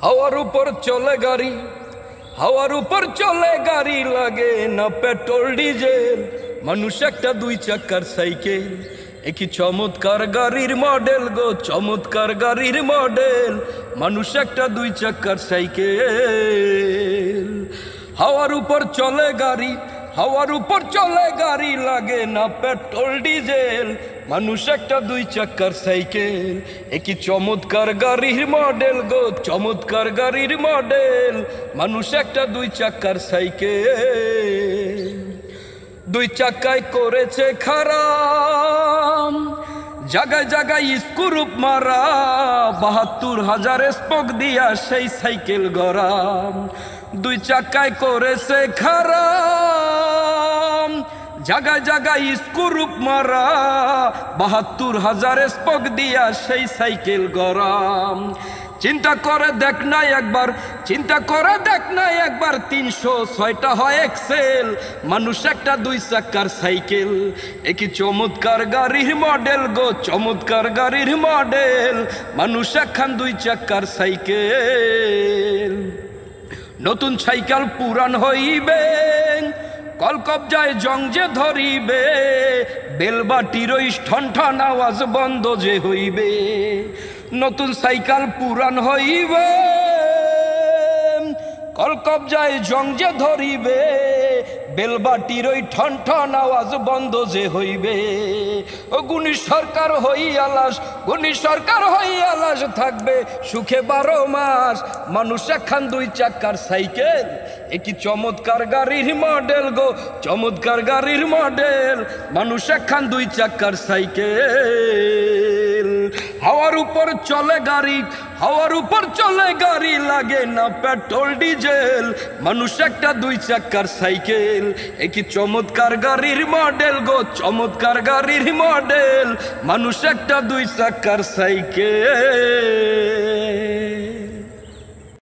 হাওয়ার উপর চলে গাড়ি, হাওয়ার উপর চলে গাড়ি, লাগে না পেট্রোল ডিজেল। মানুষ একটা দুই চাকার সাইকেল, একই চমৎকার গাড়ির মডেল গো, চমৎকার গাড়ির মডেল। মানুষ একটা দুই চাকার সাইকেল। হাওয়ার উপর চলে গাড়ি, হাওয়ার উপর চলে গাড়ি, লাগে না পেট্রোল ডিজেল। মানুষ একটা দুই চাকার সাইকেল, একই চমৎকার গাড়ির মডেল গো, চমৎকার গাড়ির মডেল। মানুষ একটা দুই চাকার সাইকেল। দুই চাকায় করেছে খারাপ, জায়গায় জায়গায় স্ক্রুপ মারা, ৭২,০০০ স্পোক দিয়া সেই সাইকেল গড়াম। দুই চাকায় করেছে খারাপ, জায়গায় জায়গায় স্ক্রুপ মারা, ৭২,০০০ স্পোক দিয়া সেই সাইকেল গড়াম। চিন্তা করে দেখ না একবার, চিন্তা করে দেখ না একবার, ৩০৬টা হয় এক্সেল। মানুষ একটা দুই চাকার সাইকেল, একই চমৎকার গাড়ির মডেল গো, চমৎকার গাড়ির মডেল। মানুষ একখান দুই চাকার সাইকেল। নতুন সাইকেল পুরান হইবে, কলকবজায় জং যে ধরিবে, বেলবাটির ওই ঠন ঠন আওয়াজ বন্ধ যে হইবে। নতুন সাইকেল পুরান হইবে, কলকবজায় জং যে ধরিবে, বেলবাটির ওই ঠন ঠন আওয়াজ বন্ধ যে হইবে। ও গুণী সরকার হইয়া লাশ, গুণী সরকার হইয়া লাশ, থাকবে সুখে ১২ মাস। মানুষ একখান দুই চাকার সাইকেল, একই চমৎকার গাড়ির মডেল গো, চমৎকার গাড়ির মডেল। মানুষ একখান দুই চাকার সাইকেল। হাওয়ার উপর চলে গাড়ি, হাওয়ার উপর চলে গাড়ি, লাগে না পেট্রোল ডিজেল। মানুষ একটা দুই চাকার সাইকেল, একই চমৎকার গাড়ির মডেল গো, চমৎকার গাড়ির মডেল। মানুষ একটা দুই চাকার সাইকেল।